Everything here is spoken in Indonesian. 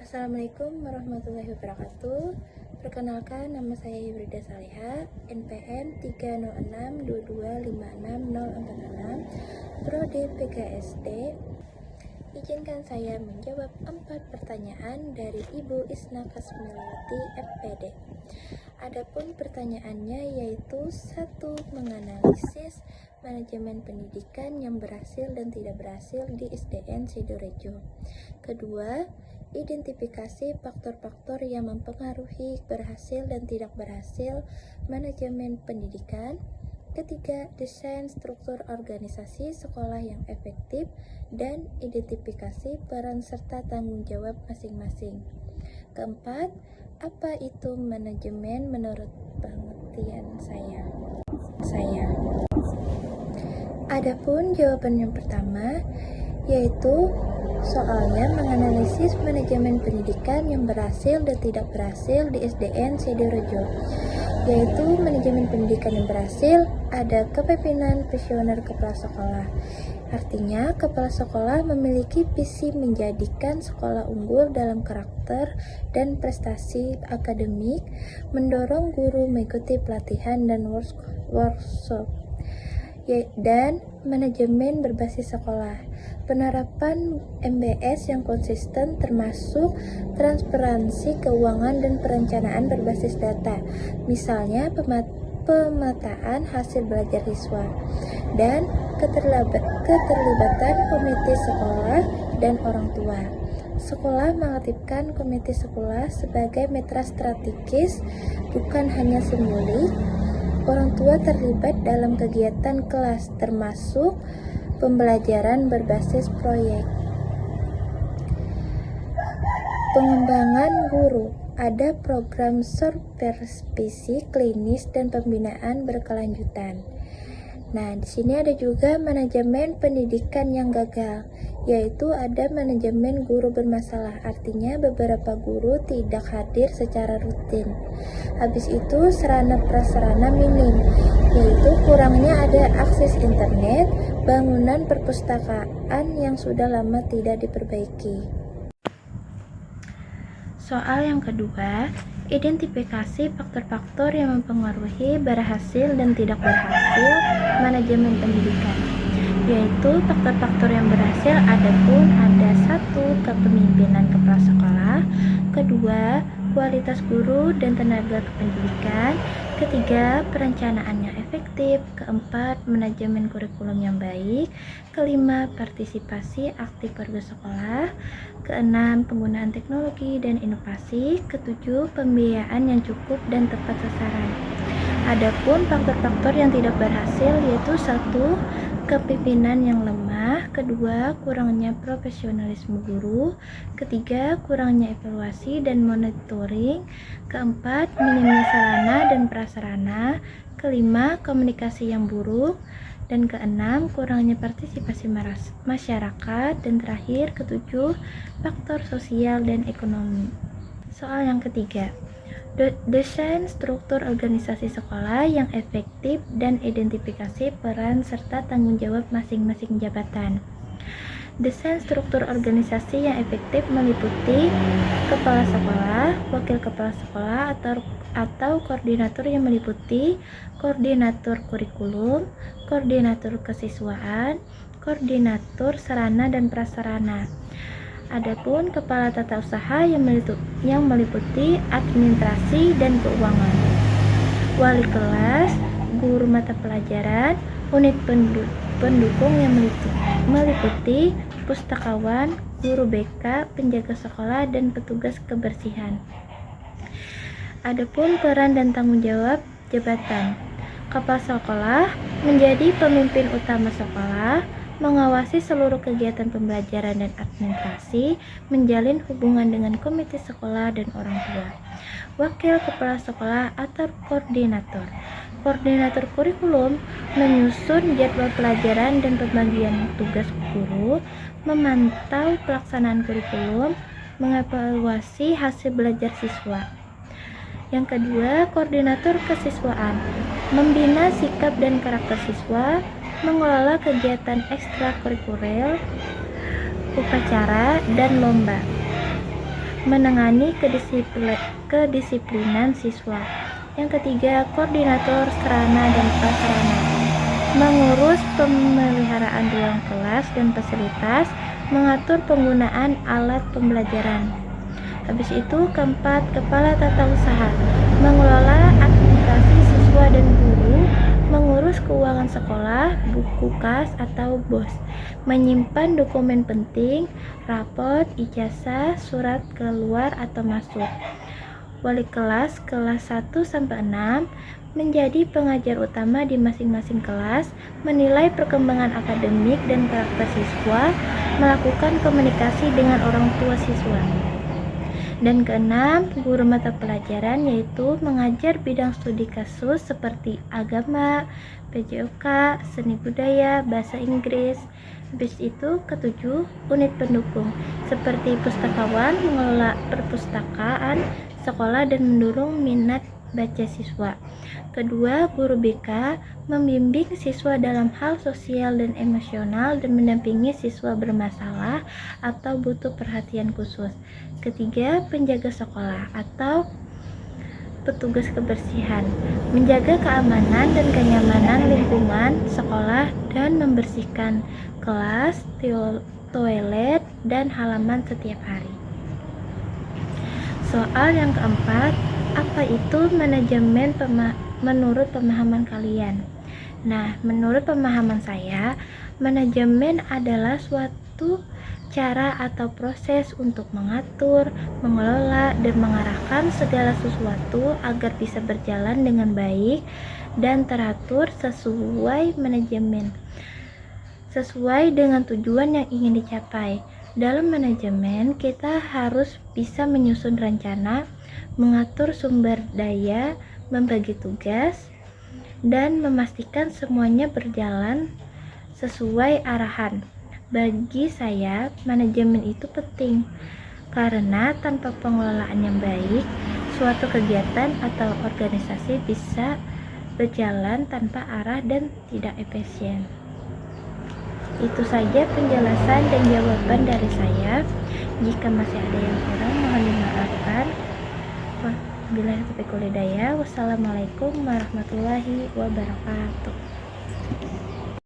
Assalamualaikum warahmatullahi wabarakatuh. Perkenalkan, nama saya Hibrida Saliha, NPM 30622566046, Prodi PGSD. Izinkan saya menjawab 4 pertanyaan dari Ibu Isna Kasmiawati, FPD. Adapun pertanyaannya yaitu 1. Menganalisis manajemen pendidikan yang berhasil dan tidak berhasil di SDN Sidorejo. Kedua, identifikasi faktor-faktor yang mempengaruhi berhasil dan tidak berhasil manajemen pendidikan. Ketiga, desain struktur organisasi sekolah yang efektif dan identifikasi peran serta tanggung jawab masing-masing. Keempat, apa itu manajemen menurut pengertian saya? Adapun jawaban yang pertama yaitu soalnya menganalisis manajemen pendidikan yang berhasil dan tidak berhasil di SDN Sidorejo. Yaitu manajemen pendidikan yang berhasil ada kepemimpinan visioner kepala sekolah. Artinya, kepala sekolah memiliki visi menjadikan sekolah unggul dalam karakter dan prestasi akademik, mendorong guru mengikuti pelatihan dan workshop, dan manajemen berbasis sekolah. Penerapan MBS yang konsisten termasuk transparansi keuangan dan perencanaan berbasis data, misalnya pemetaan hasil belajar siswa, dan keterlibatan komite sekolah dan orang tua. Sekolah mengaktifkan komite sekolah sebagai mitra strategis, bukan hanya simbolik. Orang tua terlibat dalam kegiatan kelas, termasuk pembelajaran berbasis proyek. Pengembangan guru, ada program supervisi klinis dan pembinaan berkelanjutan. Nah, di sini ada juga manajemen pendidikan yang gagal, yaitu ada manajemen guru bermasalah, artinya beberapa guru tidak hadir secara rutin. Habis itu sarana prasarana minim, yaitu kurangnya ada akses internet, bangunan perpustakaan yang sudah lama tidak diperbaiki. Soal yang kedua, identifikasi faktor-faktor yang mempengaruhi berhasil dan tidak berhasil manajemen pendidikan. Yaitu faktor-faktor yang berhasil ada 1. Kepemimpinan kepala sekolah. Kedua, kualitas guru dan tenaga kependidikan. Ketiga, perencanaan yang efektif. Keempat, manajemen kurikulum yang baik. Kelima, partisipasi aktif warga sekolah. Keenam, penggunaan teknologi dan inovasi. Ketujuh, pembiayaan yang cukup dan tepat sasaran. Adapun faktor-faktor yang tidak berhasil yaitu 1. Kepemimpinan yang lemah. Kedua, kurangnya profesionalisme guru. Ketiga, kurangnya evaluasi dan monitoring. Keempat, minimnya sarana dan prasarana. Kelima, komunikasi yang buruk. Dan keenam, kurangnya partisipasi masyarakat. Dan terakhir, ketujuh, faktor sosial dan ekonomi. Soal yang ketiga, desain struktur organisasi sekolah yang efektif dan identifikasi peran serta tanggung jawab masing-masing jabatan. Desain struktur organisasi yang efektif meliputi kepala sekolah, wakil kepala sekolah atau koordinator yang meliputi koordinator kurikulum, koordinator kesiswaan, koordinator sarana dan prasarana. Adapun kepala tata usaha yang meliputi administrasi dan keuangan, wali kelas, guru mata pelajaran, unit pendukung yang meliputi pustakawan, guru BK, penjaga sekolah, dan petugas kebersihan. Adapun peran dan tanggung jawab jabatan, kepala sekolah menjadi pemimpin utama sekolah, mengawasi seluruh kegiatan pembelajaran dan administrasi, menjalin hubungan dengan komite sekolah dan orang tua. Wakil kepala sekolah atau koordinator kurikulum menyusun jadwal pelajaran dan pembagian tugas guru, memantau pelaksanaan kurikulum, mengevaluasi hasil belajar siswa. Yang kedua, koordinator kesiswaan membina sikap dan karakter siswa, mengelola kegiatan ekstrakurikuler, upacara, dan lomba. menangani kedisiplinan siswa. Yang ketiga, koordinator sarana dan prasarana, mengurus pemeliharaan ruang kelas dan fasilitas, mengatur penggunaan alat pembelajaran. Habis itu, keempat, kepala tata usaha, mengelola administrasi siswa dan guru, mengurus keuangan sekolah, buku kas atau BOS, menyimpan dokumen penting, rapot, ijazah, surat keluar atau masuk. Wali kelas 1 sampai 6 menjadi pengajar utama di masing-masing kelas, menilai perkembangan akademik dan karakter siswa, melakukan komunikasi dengan orang tua siswa. Dan keenam, guru mata pelajaran, yaitu mengajar bidang studi kasus seperti agama, PJOK, seni budaya, bahasa Inggris. Habis itu ketujuh, unit pendukung seperti pustakawan, mengelola perpustakaan sekolah dan mendorong minat baca siswa. Kedua, guru BK membimbing siswa dalam hal sosial dan emosional dan mendampingi siswa bermasalah atau butuh perhatian khusus. Ketiga, penjaga sekolah atau petugas kebersihan, menjaga keamanan dan kenyamanan lingkungan sekolah dan membersihkan kelas, toilet, dan halaman setiap hari. Soal yang keempat, apa itu manajemen menurut pemahaman kalian? Nah, menurut pemahaman saya, manajemen adalah suatu cara atau proses untuk mengatur, mengelola, dan mengarahkan segala sesuatu agar bisa berjalan dengan baik dan teratur sesuai dengan tujuan yang ingin dicapai. Dalam manajemen, kita harus bisa menyusun rencana, mengatur sumber daya, membagi tugas, dan memastikan semuanya berjalan sesuai arahan. Bagi saya, manajemen itu penting karena tanpa pengelolaan yang baik, suatu kegiatan atau organisasi bisa berjalan tanpa arah dan tidak efisien. Itu saja penjelasan dan jawaban dari saya. Jika masih ada yang kurang, mohon dimaafkan. Wabillahi taufiq wal hidayah. Wassalamualaikum warahmatullahi wabarakatuh.